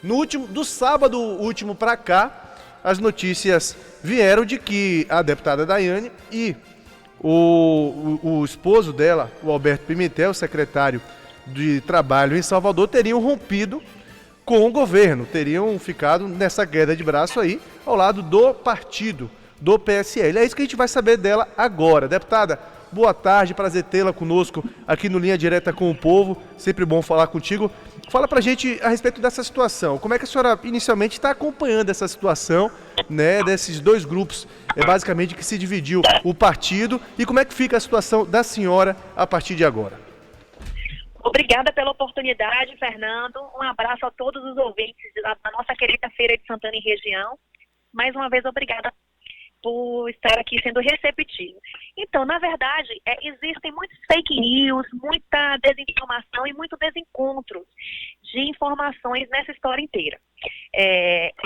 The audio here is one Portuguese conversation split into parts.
Do sábado último para cá, as notícias vieram de que a deputada Daiane e o esposo dela, o Alberto Pimentel, secretário de Trabalho em Salvador, teriam rompido com o governo, teriam ficado nessa queda de braço aí, ao lado do partido, do PSL. É isso que a gente vai saber dela agora. Deputada, boa tarde, prazer tê-la conosco aqui no Linha Direta com o Povo, sempre bom falar contigo. Fala pra gente a respeito dessa situação, como é que a senhora inicialmente está acompanhando essa situação, né, desses dois grupos, basicamente que se dividiu o partido, e como é que fica a situação da senhora a partir de agora? Obrigada pela oportunidade, Fernando. Um abraço a todos os ouvintes da nossa querida Feira de Santana e região. Mais uma vez, obrigada por estar aqui sendo receptivo. Então, na verdade, existem muitos fake news, muita desinformação e muito desencontros de informações nessa história inteira.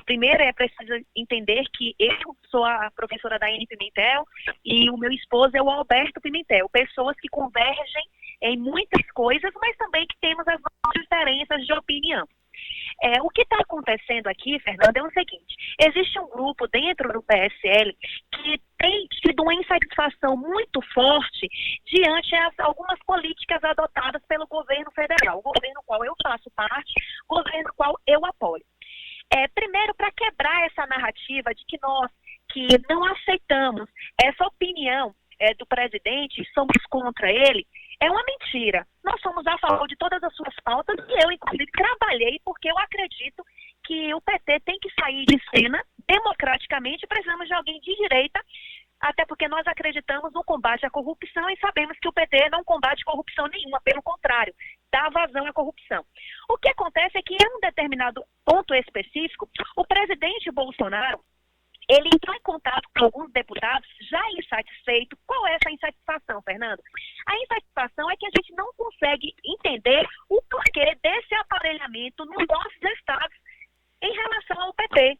Primeiro, é preciso entender que eu sou a professora Daiane Pimentel e o meu esposo é o Alberto Pimentel, pessoas que convergem em muitas coisas, mas também que temos as nossas diferenças de opinião. O que está acontecendo aqui, Fernando, é o seguinte: existe um grupo dentro do PSL que tem tido uma insatisfação muito forte diante algumas políticas adotadas pelo governo federal, o governo qual eu faço parte, o governo qual eu apoio. Primeiro, para quebrar essa narrativa de que nós que não aceitamos essa opinião do presidente, somos contra ele, é uma mentira. Nós somos a favor de todas as suas pautas e eu, inclusive, trabalhei porque eu acredito que o PT tem que sair de cena democraticamente. Precisamos de alguém de direita, até porque nós acreditamos no combate à corrupção e sabemos que o PT não combate corrupção nenhuma, pelo contrário, dá vazão à corrupção. O que acontece é que em um determinado ponto específico, o presidente Bolsonaro, ele entrou em contato com alguns deputados já insatisfeitos. Qual é essa insatisfação, Fernando? A insatisfação é que a gente não consegue entender o porquê desse aparelhamento nos nossos estados em relação ao PT.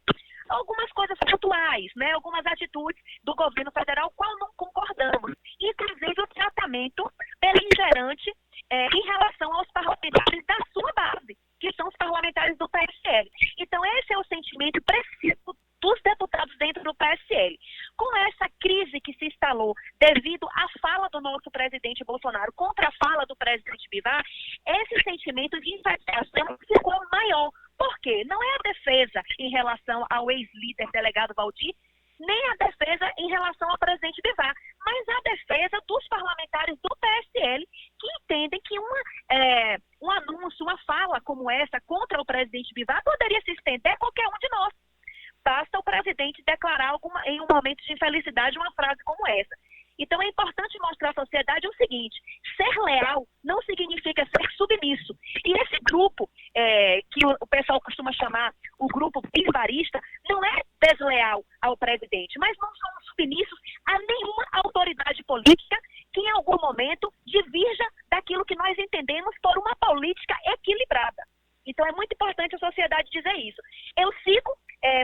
Algumas coisas pontuais, né? Algumas atitudes do governo federal, qual não concordamos. Inclusive o tratamento beligerante em relação aos parlamentares da sua base, que são os parlamentares do PSL. Então esse é o sentimento preciso dos deputados dentro do PSL. Com essa crise que se instalou devido à fala do nosso presidente Bolsonaro contra a fala do presidente Bivar, esse sentimento de insatisfação ficou maior. Por quê? Não é a defesa em relação ao ex-líder delegado Valdir, nem a defesa em relação ao presidente Bivar, mas a defesa dos parlamentares do PSL que entendem que um anúncio, uma fala como essa contra o presidente Bivar poderia se estender a qualquer um de nós. Basta o presidente declarar em um momento de infelicidade uma frase como essa. Então é importante mostrar à sociedade o seguinte: ser leal não significa ser submisso. E esse grupo, que o pessoal costuma chamar o grupo bivarista, não é desleal ao presidente, mas não somos submissos a nenhuma autoridade política que em algum momento divirja daquilo que nós entendemos por uma política equilibrada. Então é muito importante a sociedade dizer isso. Eu sigo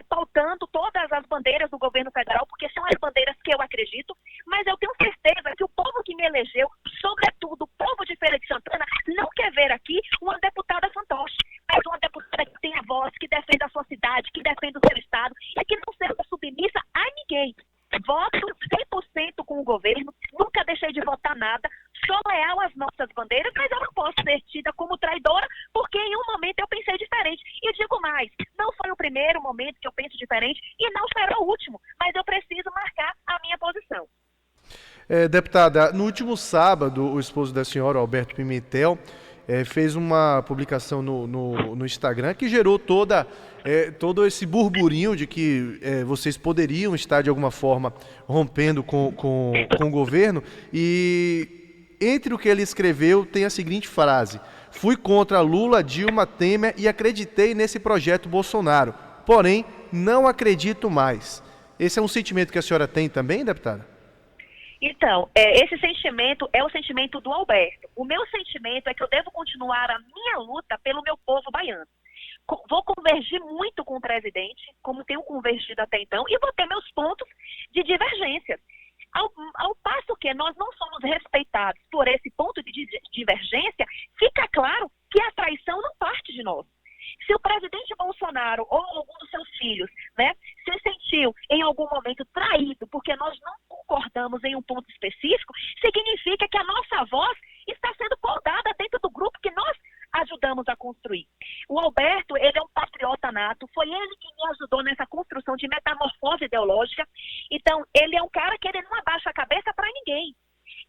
pautando todas as bandeiras do governo federal, porque são as bandeiras que eu acredito, mas eu tenho certeza que o povo que me elegeu, sobretudo o povo de Feira de Santana, não quer ver aqui uma deputada fantoche, mas uma deputada que tenha voz, que defenda a sua cidade, que defenda o seu estado e que não seja submissa a ninguém. Voto 100% com o governo, nunca deixei de votar nada, sou leal às nossas bandeiras, mas eu não posso ser tida como traidora, porque em um momento eu pensei diferente. E digo mais, não foi o primeiro momento que eu penso diferente e não será o último, mas eu preciso marcar a minha posição. Deputada, no último sábado, o esposo da senhora, Alberto Pimentel, fez uma publicação no Instagram que gerou todo esse burburinho de que vocês poderiam estar, de alguma forma, rompendo com o governo. E entre o que ele escreveu tem a seguinte frase: fui contra Lula, Dilma, Temer e acreditei nesse projeto Bolsonaro. Porém, não acredito mais. Esse é um sentimento que a senhora tem também, deputada? Então, esse sentimento é o sentimento do Alberto. O meu sentimento é que eu devo continuar a minha luta pelo meu povo baiano. Vou convergir muito com o presidente, como tenho convergido até então, e vou ter meus pontos de divergência. Ao passo que nós não somos respeitados por esse ponto de divergência, fica claro que a traição não parte de nós. Se o presidente presidente Bolsonaro ou algum dos seus filhos, né, se sentiu em algum momento traído porque nós não concordamos em um ponto específico, significa que a nossa voz está sendo podada dentro do grupo que nós ajudamos a construir. O Alberto, ele é um patriota nato, foi ele que me ajudou nessa construção de metamorfose ideológica, então ele é um cara que ele não abaixa a cabeça para ninguém.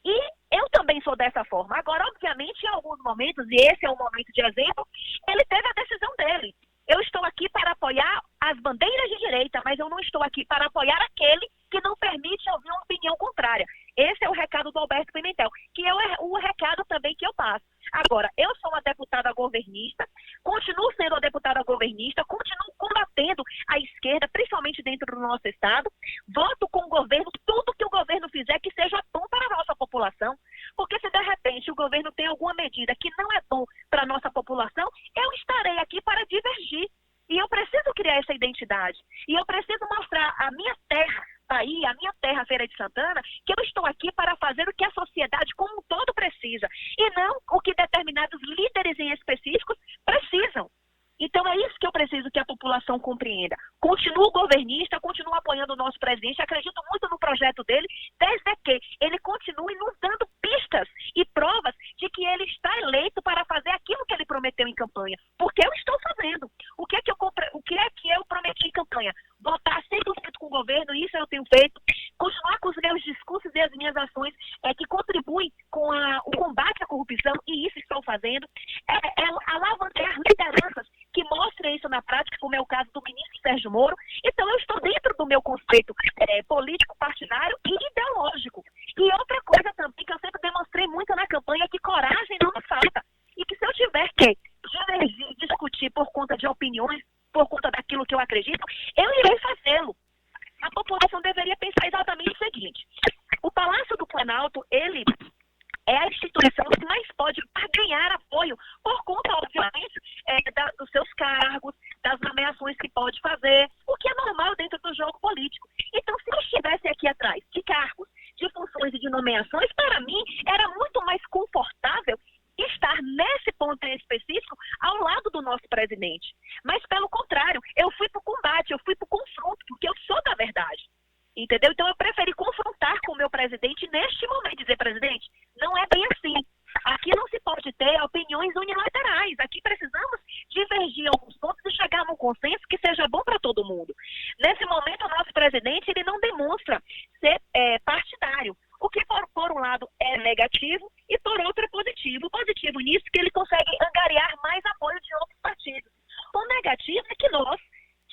E eu também sou dessa forma. Agora, obviamente, em alguns momentos, e esse é um momento de exemplo, ele teve a decisão dele. Eu estou aqui para apoiar as bandeiras de direita, mas eu não estou aqui para apoiar aquele que não permite ouvir uma opinião contrária. Esse é o recado do Alberto Pimentel, que é o recado também que eu passo. Agora, eu sou uma deputada governista, continuo sendo uma deputada governista, continuo combatendo a esquerda, principalmente dentro do nosso estado, voto com o governo, tudo que o governo fizer que seja bom para a nossa população, porque se de repente o governo tem alguma medida que não é bom para a nossa população, eu estarei aqui para divergir. E eu preciso criar essa identidade. E eu preciso mostrar a minha terra, Bahia, a minha terra, Feira de Santana, que eu estou aqui para fazer o que a sociedade como um todo precisa. E não o que determinados líderes em específicos precisam. Então é isso que eu preciso que a população compreenda. Continuo governista, continuo apoiando o nosso presidente, acredito muito no projeto dele, desde que ele continue nos dando pistas e provas de que ele está eleito para fazer aquilo que ele prometeu em campanha. Porque eu estou fazendo. O que é que eu prometi em campanha? Votar 100% com o governo, isso eu tenho feito. Continuar com os meus discursos e as minhas ações que contribuem com o combate à corrupção, e isso estou fazendo. Alavancar lideranças que mostrem isso na prática, como é o caso do ministro Sérgio Moro. Então, eu estou dentro do meu conceito político, partidário e ideológico. E outra coisa também que eu sempre demonstrei muito na campanha é que coragem não me falta. E que se eu tiver que divergir, discutir por conta de opiniões, por conta daquilo que eu acredito, eu irei fazê-lo. A população deveria pensar exatamente o seguinte: o Palácio do Planalto, ele é a instituição que mais pode ganhar apoio por conta, obviamente, dos seus cargos, das nomeações que pode fazer, o que é normal dentro do jogo político. Então, se eu estivesse aqui atrás de cargos, de funções e de nomeações, para mim era muito mais confortável estar nesse ponto em específico ao lado do nosso presidente. Mas, pelo contrário, eu fui para o combate, eu fui para o confronto, porque eu sou da verdade. Entendeu? Então, eu preferi confrontar com o meu presidente neste momento, dizer: presidente, não é bem assim. Aqui não se pode ter opiniões unilaterais. Aqui precisamos divergir em alguns pontos e chegar num consenso que seja bom para todo mundo. Nesse momento, o nosso presidente ele não demonstra ser partidário, o que, por um lado, é negativo e, por outro, é positivo. O positivo nisso é que ele consegue angariar mais apoio de outros partidos. O negativo é que nós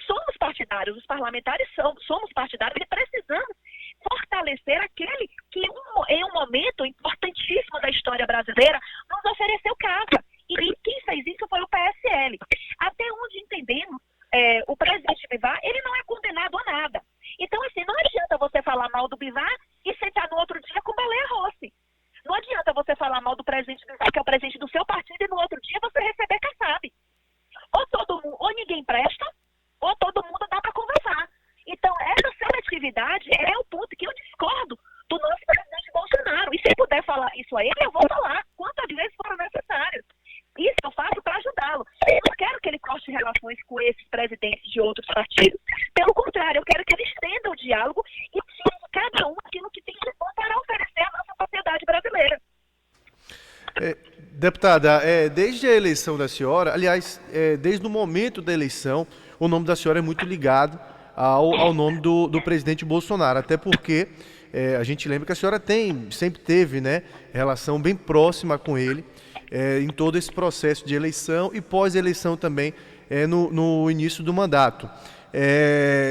somos partidários, os parlamentares somos partidários e precisamos fortalecer aquele que em um momento importantíssimo da história brasileira nos ofereceu casa. E quem fez isso foi o PSL. Até onde entendemos, o presidente Bivar, ele não é condenado a nada. Então, assim, não adianta você falar mal do Bivar e sentar no outro dia com Baleia Rossi. Não adianta você falar mal do presidente Bivar, que é o presidente do seu partido, e no outro dia você receber Kassab. Ou ninguém presta, ou todo mundo dá para conversar. Então, essa seletividade é o ponto que eu discordo do nosso presidente Bolsonaro. E se eu puder falar isso a ele, eu vou falar quantas vezes for necessário. Isso eu faço para ajudá-lo. Eu não quero que ele corte relações com esses presidentes de outros partidos. Pelo contrário, eu quero que ele estenda o diálogo e tire de cada um aquilo que tem de bom para oferecer à nossa sociedade brasileira. Deputada, desde a eleição da senhora, aliás, desde o momento da eleição, o nome da senhora é muito ligado ao nome do presidente Bolsonaro, até porque a gente lembra que a senhora sempre teve, né, relação bem próxima com ele em todo esse processo de eleição e pós-eleição também no início do mandato.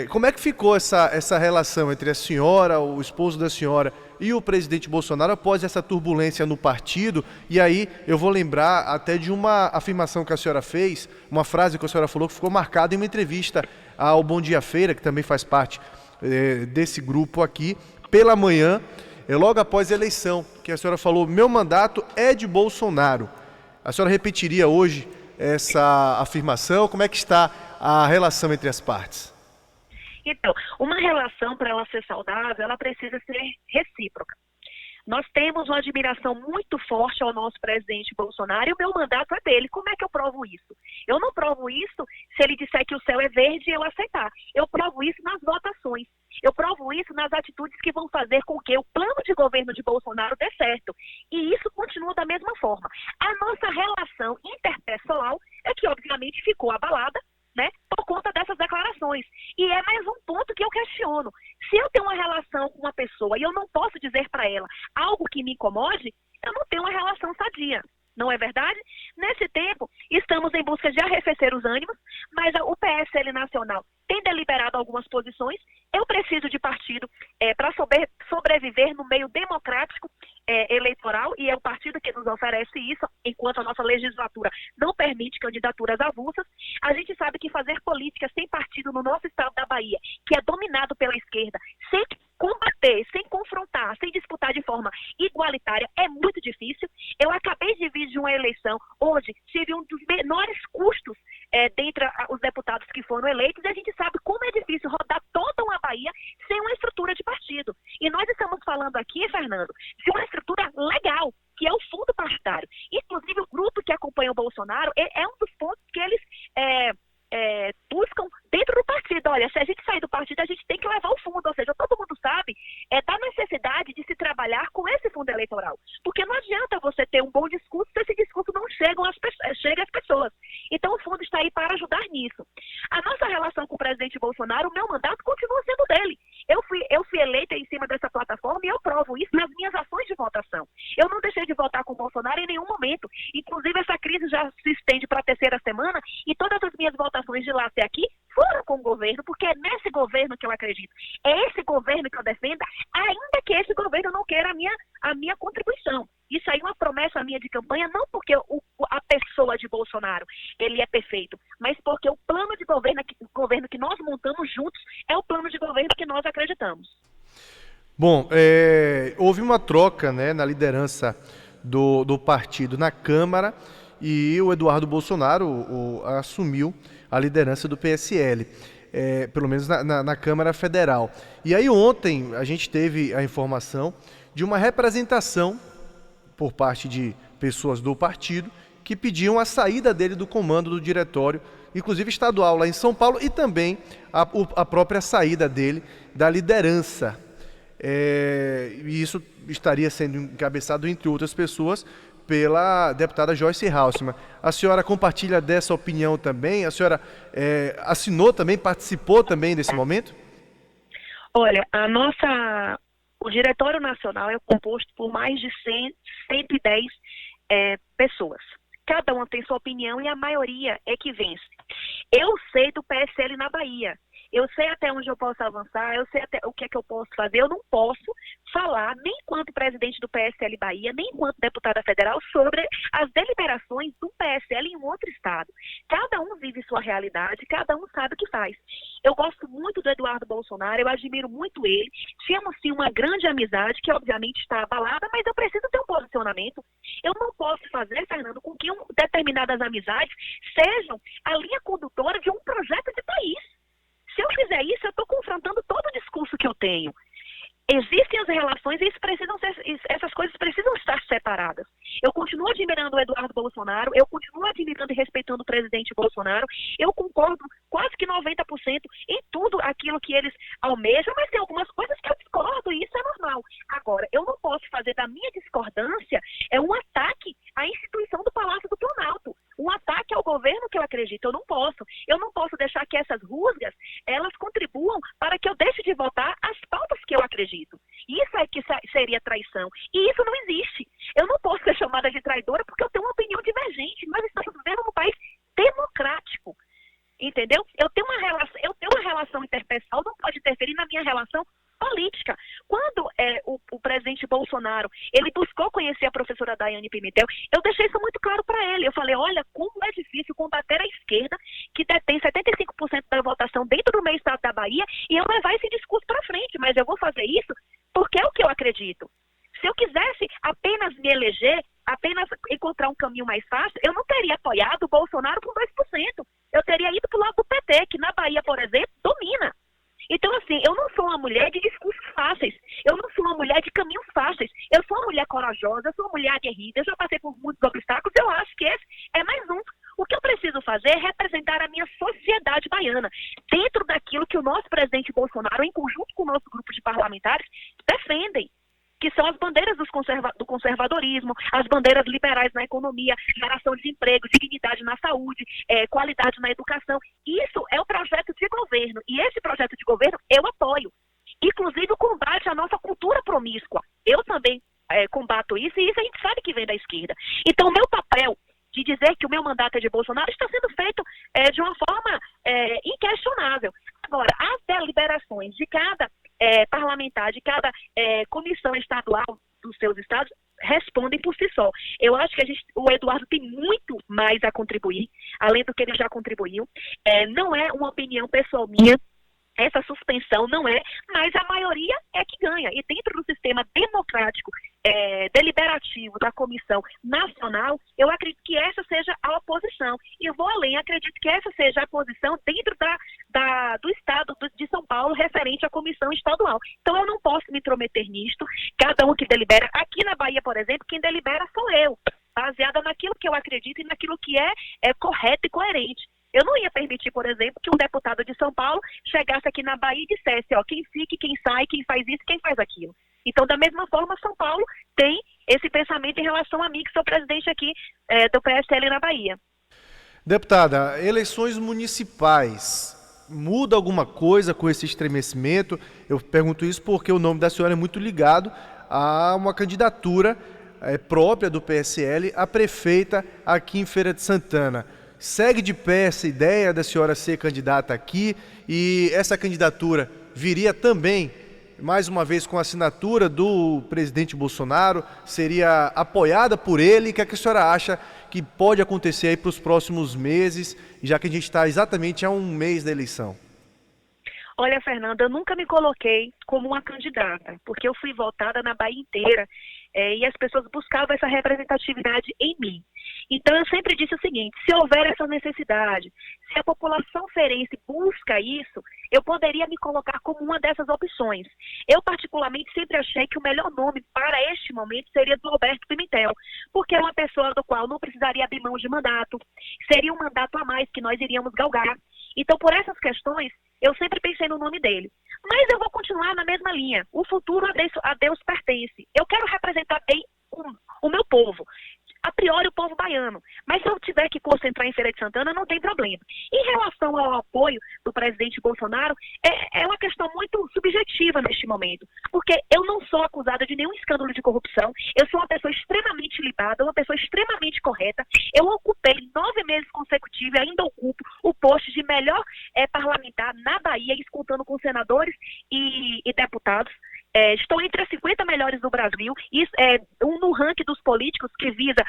Como é que ficou essa relação entre a senhora, o esposo da senhora e o presidente Bolsonaro após essa turbulência no partido? E aí eu vou lembrar até de uma afirmação que a senhora fez, uma frase que a senhora falou que ficou marcada em uma entrevista ao Bom Dia Feira, que também faz parte desse grupo aqui, pela manhã, logo após a eleição, que a senhora falou: meu mandato é de Bolsonaro. A senhora repetiria hoje essa afirmação? Como é que está a relação entre as partes? Então, uma relação, para ela ser saudável, ela precisa ser recíproca. Nós temos uma admiração muito forte ao nosso presidente Bolsonaro e o meu mandato é dele. Como é que eu provo isso? Eu não provo isso se ele disser que o céu é verde e eu aceitar. Eu provo isso nas votações. Eu provo isso nas atitudes que vão fazer com que o plano de governo de Bolsonaro dê certo. E isso continua da mesma forma. A nossa relação interpessoal é que, obviamente, ficou abalada, né, por conta dessas declarações. E é mais um ponto que eu questiono. Se eu tenho uma relação com uma pessoa e eu não posso dizer para ela algo que me incomode, eu não tenho uma relação sadia. Não é verdade? Nesse tempo, estamos em busca de arrefecer os ânimos, mas o PSL Nacional tem deliberado algumas posições. Eu preciso de partido para sobreviver no meio democrático eleitoral, e é o partido que nos oferece isso, enquanto a nossa legislatura não permite candidaturas avulsas. A gente sabe que fazer política sem partido no nosso estado da Bahia, que é dominado pela esquerda, sem combater, sem confrontar, sem disputar de forma igualitária, é muito difícil. Eu acabei de vir de uma eleição onde tive um dos menores custos dentre os deputados que foram eleitos, e a gente sabe como é difícil rodar toda uma Bahia sem uma estrutura de partido. E nós estamos falando aqui, Fernando, de uma estrutura legal, que é o fundo partidário. Inclusive, o grupo que acompanha o Bolsonaro é um dos pontos que eles buscam dentro do partido. Olha, se a gente sair do partido, a gente tem que levar o fundo. Ou seja, todo mundo sabe da necessidade de se trabalhar com esse fundo eleitoral. Porque não adianta você ter um bom discurso se esse discurso não chega às pessoas. Então, o fundo está aí para ajudar nisso. A nossa relação com o presidente Bolsonaro, o meu mandato continua sendo dele. Eu fui eleita em cima dessa plataforma e eu provo isso nas minhas ações de votação. Eu não deixei de votar com o Bolsonaro em nenhum momento. Inclusive, essa crise já se estende para a terceira semana e todas as minhas votações de lá até aqui foram com o governo, porque é nesse governo que eu acredito. É esse governo que eu defendo, ainda que esse governo não queira a minha contribuição. Isso aí é uma promessa minha de campanha, não porque a pessoa de Bolsonaro ele é perfeito, mas porque o plano de governo que nós montamos juntos é o plano de governo que nós acreditamos. Bom, houve uma troca, né, na liderança do partido na Câmara, e o Eduardo Bolsonaro assumiu a liderança do PSL, pelo menos na Câmara Federal. E aí ontem a gente teve a informação de uma representação por parte de pessoas do partido que pediam a saída dele do comando do diretório, inclusive estadual lá em São Paulo, e também a própria saída dele da liderança. E isso estaria sendo encabeçado, entre outras pessoas, pela deputada Joyce Halsemann. A senhora compartilha dessa opinião também? A senhora assinou também, participou também desse momento? Olha, o Diretório Nacional é composto por mais de 110 pessoas. Cada uma tem sua opinião e a maioria é que vence. Eu sei do PSL na Bahia. Eu sei até onde eu posso avançar, eu sei até o que é que eu posso fazer. Eu não posso falar, nem enquanto presidente do PSL Bahia, nem enquanto deputada federal, sobre as deliberações do PSL em um outro estado. Cada um vive sua realidade, cada um sabe o que faz. Eu gosto muito do Eduardo Bolsonaro, eu admiro muito ele. Tínhamos, sim, uma grande amizade, que obviamente está abalada, mas eu preciso ter um posicionamento. Eu não posso fazer, Fernando, com que determinadas amizades sejam a linha condutora de um projeto de país. Se eu fizer isso, eu estou confrontando todo o discurso que eu tenho. Existem as relações e essas coisas precisam estar separadas. Eu continuo admirando o Eduardo Bolsonaro, eu continuo admirando e respeitando o presidente Bolsonaro, eu concordo quase que 90% em tudo aquilo que eles almejam, mas tem algumas coisas que eu discordo e isso é normal. Agora, eu não posso fazer da minha discordância um ataque à instituição do Palácio do Planalto, um ataque ao governo que eu acredito. Eu não posso deixar que essas rusgas, elas contribuam para que eu deixe de votar as pautas que eu acredito. Isso é que seria traição. E isso não existe. Eu não posso ser chamada de traidora porque eu tenho uma opinião divergente. Nós estamos vivendo num país democrático. Entendeu? Eu tenho uma relação interpessoal, não pode interferir na minha relação política. Quando o presidente Bolsonaro, ele buscou conhecer a professora Daiane Pimentel, eu deixei isso muito claro para ele. Eu falei, olha, como é difícil combater a esquerda, que detém 75% da votação dentro do meu estado da Bahia, e eu levar esse discurso para frente, mas eu vou fazer isso porque é o que eu acredito. Se eu quisesse apenas me eleger, apenas encontrar um caminho mais fácil, eu não teria apoiado o Bolsonaro por 2%. Eu teria ido para o lado do PT, que na Bahia, por exemplo, domina. Então, assim, eu não sou uma mulher de discursos fáceis, eu não sou uma mulher de caminhos fáceis, eu sou uma mulher corajosa, eu sou uma mulher aguerrida, eu já passei por muitos obstáculos, eu acho que esse é mais um. O que eu preciso fazer é representar a minha sociedade baiana, dentro daquilo que o nosso presidente Bolsonaro, em conjunto com o nosso grupo de parlamentares, defendem, que são as bandeiras do conservadorismo, as bandeiras liberais na economia, geração de emprego, dignidade na saúde, qualidade na educação. Isso é o projeto de governo, e esse projeto de governo eu apoio. Inclusive o combate à nossa cultura promíscua. Eu também combato isso, e isso a gente sabe que vem da esquerda. Então, o meu papel de dizer que o meu mandato é de Bolsonaro está sendo feito de uma forma inquestionável. Agora, as deliberações de cada parlamentar, de cada comissão estadual dos seus estados, respondem por si só. Eu acho que o Eduardo tem muito mais a contribuir, além do que ele já contribuiu. Não é uma opinião pessoal minha, essa suspensão não mas a maioria é que ganha. E dentro do sistema democrático, deliberativo da Comissão Nacional, eu acredito que essa seja a oposição. E eu vou além, acredito que essa seja a posição dentro do Estado de São Paulo referente à Comissão Estadual. Então eu não posso me intrometer nisto, cada um que delibera. Aqui na Bahia, por exemplo, quem delibera sou eu, baseada naquilo que eu acredito e naquilo que é correto e coerente. Eu não ia permitir, por exemplo, que um deputado de São Paulo chegasse aqui na Bahia e dissesse, quem fica, quem sai, quem faz isso, quem faz aquilo. Então, da mesma forma, São Paulo tem esse pensamento em relação a mim, que sou presidente aqui do PSL na Bahia. Deputada, eleições municipais, muda alguma coisa com esse estremecimento? Eu pergunto isso porque o nome da senhora é muito ligado a uma candidatura própria do PSL a prefeita aqui em Feira de Santana. Segue de pé essa ideia da senhora ser candidata aqui, e essa candidatura viria também, mais uma vez, com a assinatura do presidente Bolsonaro, seria apoiada por ele? O que a senhora acha que pode acontecer aí para os próximos meses, já que a gente está exatamente a um mês da eleição? Olha, Fernanda, eu nunca me coloquei como uma candidata, porque eu fui votada na Bahia inteira e as pessoas buscavam essa representatividade em mim. Então, eu sempre disse o seguinte, se houver essa necessidade, se a população feirense busca isso, eu poderia me colocar como uma dessas opções. Eu, particularmente, sempre achei que o melhor nome para este momento seria do Alberto Pimentel, porque é uma pessoa do qual não precisaria abrir mão de mandato, seria um mandato a mais que nós iríamos galgar. Então, por essas questões, eu sempre pensei no nome dele. Mas eu vou continuar na mesma linha. O futuro a Deus pertence. Eu quero representar bem o meu povo. A priori, o povo baiano. Mas se eu tiver que concentrar em Feira de Santana, não tem problema. Em relação ao apoio do presidente Bolsonaro, é uma questão muito subjetiva neste momento. Porque eu não sou acusada de nenhum escândalo de corrupção. Eu sou uma pessoa extremamente libada, uma pessoa extremamente correta. Eu ocupei 9 meses consecutivos e ainda ocupo o posto de melhor parlamentar na Bahia, escutando com senadores e deputados. Estou entre as 50 melhores do Brasil, no ranking dos políticos que visa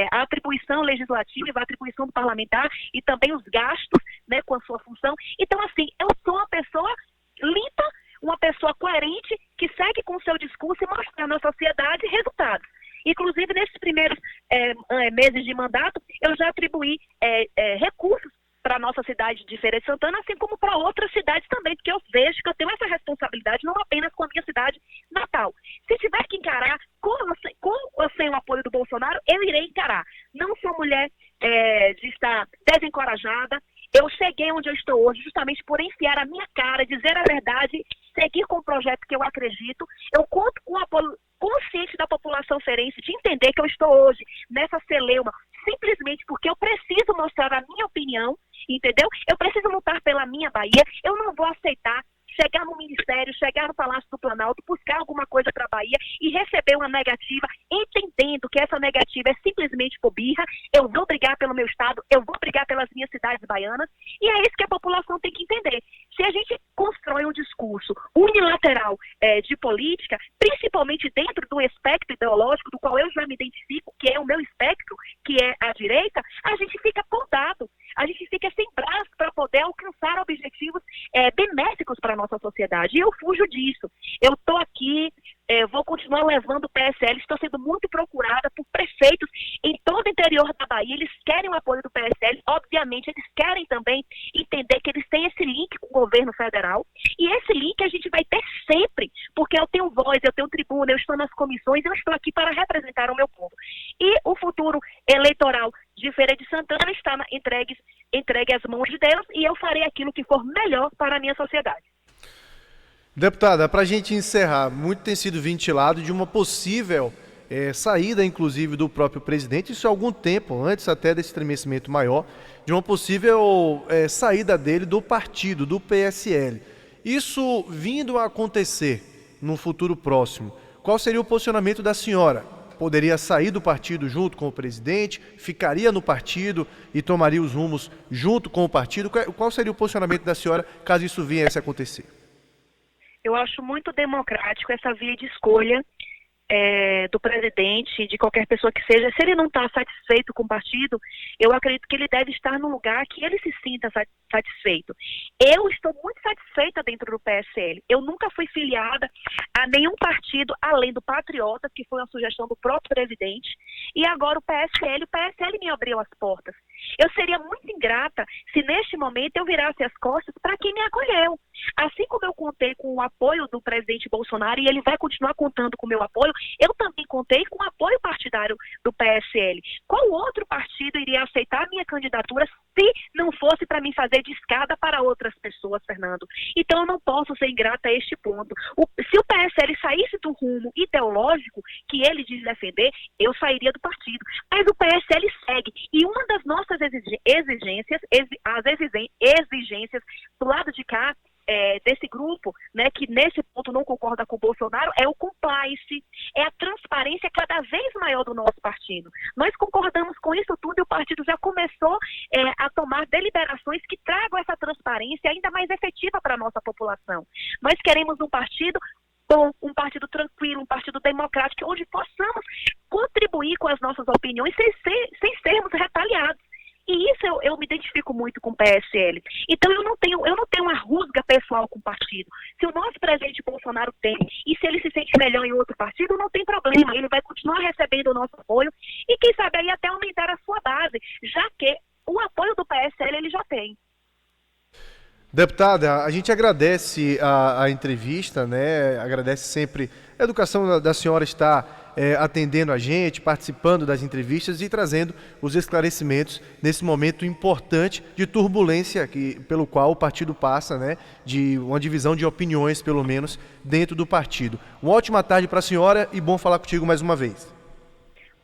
a atribuição legislativa, a atribuição do parlamentar e também os gastos, né, com a sua função. Então, assim, eu sou uma pessoa limpa, uma pessoa coerente, que segue com o seu discurso e mostra na sociedade resultados. Inclusive, nesses primeiros meses de mandato, eu já atribuí recursos para a nossa cidade de Feira de Santana, assim como para outras cidades também, porque eu vejo que eu tenho essa responsabilidade não apenas com a minha cidade natal. Se tiver que encarar, com ou sem o apoio do Bolsonaro, eu irei encarar. Não sou mulher de estar desencorajada. Eu cheguei onde eu estou hoje justamente por enfiar a minha cara, dizer a verdade, seguir com o projeto que eu acredito. Eu conto com o apoio consciente da população feirense de entender que eu estou hoje nessa celeuma simplesmente porque eu preciso mostrar a minha opinião, entendeu? Eu preciso lutar pela minha Bahia. Eu não vou aceitar chegar no Ministério, chegar no Palácio do Planalto, buscar alguma coisa para a Bahia e receber uma negativa, entendendo que essa negativa é simplesmente por birra. Eu vou brigar pelo meu estado, eu vou brigar pelas minhas cidades baianas, e é isso que a população tem que entender. Se a gente constrói um discurso unilateral de política, principalmente dentro do espectro ideológico, do qual eu já me identifico, que é o meu espectro, que é a direita, a gente fica podado, a gente fica sem braço para poder alcançar objetivos benéficos para nossa sociedade. E eu fujo disso. Eu estou aqui, vou continuar levando o PSL, estou sendo muito procurada por prefeitos em todo o interior da Bahia. Eles querem o apoio do PSL, obviamente eles querem também entender que eles têm esse link com o governo federal, e esse link a gente vai ter sempre, porque eu tenho voz, eu tenho tribuna, eu estou nas comissões, eu estou aqui para representar o meu povo. E o futuro eleitoral de Feira de Santana está entregue às mãos de Deus, e eu farei aquilo que for melhor para a minha sociedade. Deputada, para a gente encerrar, muito tem sido ventilado de uma possível saída, inclusive, do próprio presidente, isso há algum tempo, antes até desse estremecimento maior, de uma possível saída dele do partido, do PSL. Isso vindo a acontecer no futuro próximo, qual seria o posicionamento da senhora? Poderia sair do partido junto com o presidente, ficaria no partido e tomaria os rumos junto com o partido? Qual seria o posicionamento da senhora caso isso viesse a acontecer? Eu acho muito democrático essa via de escolha do presidente, de qualquer pessoa que seja. Se ele não está satisfeito com o partido, eu acredito que ele deve estar num lugar que ele se sinta satisfeito. Eu estou muito satisfeita dentro do PSL. Eu nunca fui filiada a nenhum partido além do Patriotas, que foi uma sugestão do próprio presidente, e agora o PSL me abriu as portas. Eu seria muito ingrata se neste momento eu virasse as costas para quem me acolheu. Assim como eu contei com o apoio do presidente Bolsonaro, e ele vai continuar contando com o meu apoio, eu também contei com o apoio partidário do PSL. Qual outro partido iria aceitar a minha candidatura se não fosse para me fazer de escada para outras pessoas, Fernando? Então eu não posso ser ingrata a este ponto. Se o PSL saísse do rumo ideológico que ele diz defender, eu sairia do partido. Mas o PSL segue. E uma das nossas exigências do lado de cá, desse grupo, né, que nesse ponto não concorda com o Bolsonaro, é o compliance, é a transparência cada vez maior do nosso partido. Nós concordamos com isso tudo e o partido já começou a tomar deliberações que tragam essa transparência ainda mais efetiva para a nossa população. Nós queremos um partido bom, um partido tranquilo, um partido democrático, onde possamos contribuir com as nossas opiniões sem sermos retaliados. E isso eu me identifico muito com o PSL. Então eu não tenho uma rusga pessoal com o partido. Se o nosso presidente Bolsonaro tem, e se ele se sente melhor em outro partido, não tem problema. Ele vai continuar recebendo o nosso apoio e quem sabe aí até aumentar a sua base, já que o apoio do PSL ele já tem. Deputada, a gente agradece a entrevista, né? Agradece sempre a educação da senhora estar atendendo a gente, participando das entrevistas e trazendo os esclarecimentos nesse momento importante de turbulência pelo qual o partido passa, né? De uma divisão de opiniões, pelo menos, dentro do partido. Uma ótima tarde para a senhora e bom falar contigo mais uma vez.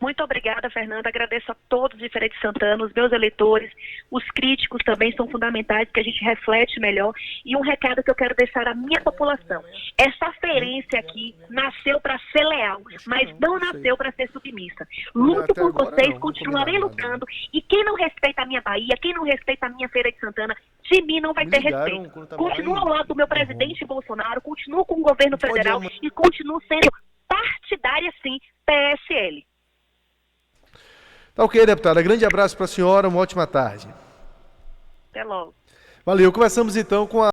Muito obrigada, Fernanda. Agradeço a todos de Feira de Santana, os meus eleitores, os críticos também são fundamentais, que a gente reflete melhor. E um recado que eu quero deixar à minha população. Essa ferência aqui nasceu para ser leal, mas não nasceu para ser submissa. Luto por vocês, continuarei lutando. E quem não respeita a minha Bahia, quem não respeita a minha Feira de Santana, de mim não vai ter respeito. Continuo ao lado do meu presidente Bolsonaro, continuo com o governo federal e continuo sendo partidária, sim, PSL. Tá ok, deputada. Grande abraço para a senhora, uma ótima tarde. Até logo. Valeu. Começamos então com a